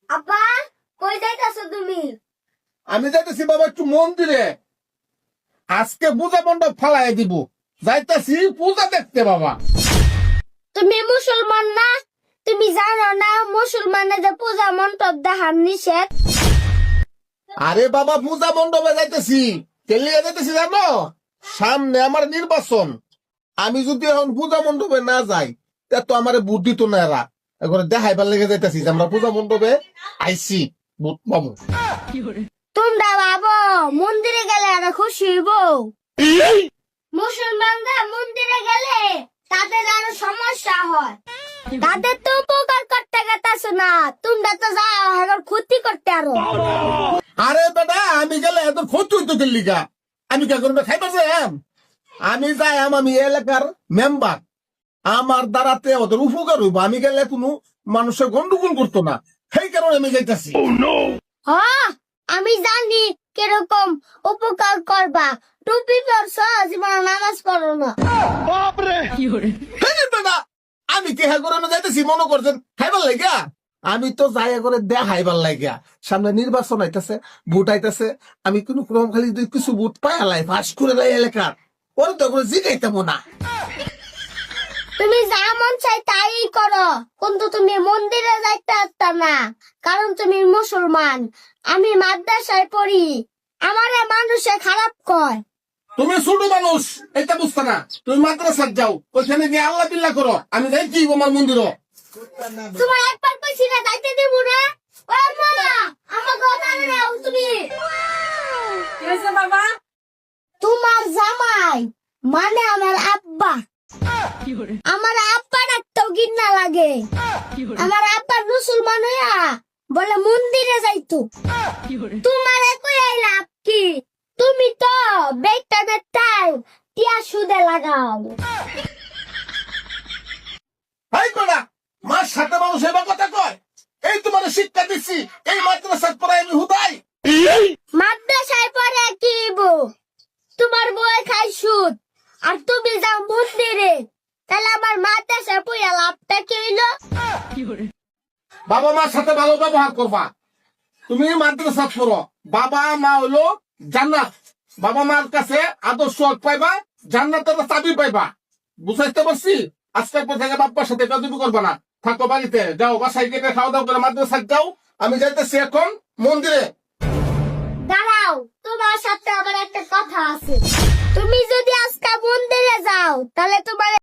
আব্বা কই যাইতাছো তুমি? আমি যাইতেছি বাবা একটু মন্দিরে, আজকে পূজা মণ্ডপ ফালাই দিব, যাইতেছি পূজা দেখতে বাবা। তুমি মুসলমান না? তুমি জানো না মুসলমানদের পূজা মণ্ডপ দেখার নিষেধ? আরে বাবা পূজা মণ্ডপে যাইতেছি, কেলিয়ে যাইতেছি জানো, সামনে আমার নির্বাচন। আমি যদি এখন পূজা মণ্ডপে না যাই তা তো আমার ভোট দিত না এরা। এখন দেখাইবার লেগে যাইতেছি যে আমরা পূজা মণ্ডপে আইছি, ভোট পাবো। তোমরা ভাবো মন্দিরে গেলে আর খুশি হইব? মুসলমানরা মন্দিরে গেলে তাদের আরো সমস্যা হয়, তাদের তো উপকার করতে গেতাছো না, তোমরা তো যাও এখন ক্ষতি করতে আরো। আরে বেটা আমি গেলে এত ক্ষতি হইতো গেলিগা, আমি কে করবে খাইবার যাই? আমি যাই আমি এলাকার মেম্বার, আমার দ্বারাতে ওদের উপকার হইব। আমি গেলে কোনো মানুষের গন্ডগোল করতো না, সেই কারণে আমি যাইতেছি। হ্যাঁ আমি জানি কিরকম উপকার করবা, টুপি পরছো জীবন নামাজ পড়ো না। বেটা আমি কে হ্যাঁ করে যাইতেছি মনে করছেন খাইবার লাগিয়া? আমি তো যাই করে দেখাইবার লাগিয়া। সামনে নির্বাচন আইতেছে, ভোট আইতেছে, আমি কোন ক্রম খালি কিছু ভোট পাইলাই ফাঁস করে লাই এলাকার ওরা তো করে জিগাইতাম না। তুমি যা মন চাই তাই করো, কিন্তু তুমি মন্দিরে যাইতে পারতা না, কারণ তুমি মুসলমান। আমি মাদ্রাসায় পড়ি, আমারে মানুষে খারাপ কয়। তুমি ছোট মানুষ, এটা বুঝতে না। তুমি মাদ্রাসার যাও, ওইখানে গিয়ে আল্লাহ বিল্লাহ করো, আমি যাই কি আমার মন্দির। তোমার একবার কইছি না যাইতে দেব না? ও মা আমার কথা নাও তুমি। বাবা তোমার জামাই মানে আমার আব্বা, আমার আব্বা ডাকতেও ঘৃণা লাগে। আমার আব্বা মুসলমান হইয়া বলে মন্দিরে যাইতো, তোমার একই লাভ কি? তুমি তো বেটা বেটাই টিয়া সুদে লাগাও। হাই বেটা মার সাথে মানুষ এবার কথা কয়, এই তোমার শিক্ষা দিচ্ছি, এই মাদ্রাসার পরে আমি হুদাই। মাদ্রাসায় পড়ে কি বউ? তোমার বই খাই সুদ আর তুমি যাও মন্দিরে, তাহলে আমার মাদ্রাসায় পড়ে লাভটা কি হইলো? বাবা মার সাথে ভালো ব্যবহার করবা। তুমি মাদ্রাসা পড়ো, বাবা মা হলো জান্নাত। বাবা মার কাছে আদর্শ পাইবা, জান্নাতের চাবি পাইবা। বুঝাইতে পারছি? আজকের পর থেকে বাপ্পার সাথে কাজুবি করবা না, থাকো বাড়িতে, যাও বাসায় গিয়ে খাওয়া দাওয়া করে মাদ্রাসায় যাও। আমি যাইতেছি এখন মন্দিরে। দাঁড়াও, তোমার সাথে আবার একটা কথা আছে। তুমি যদি আজকে মন্দিরে যাও তাহলে তোমার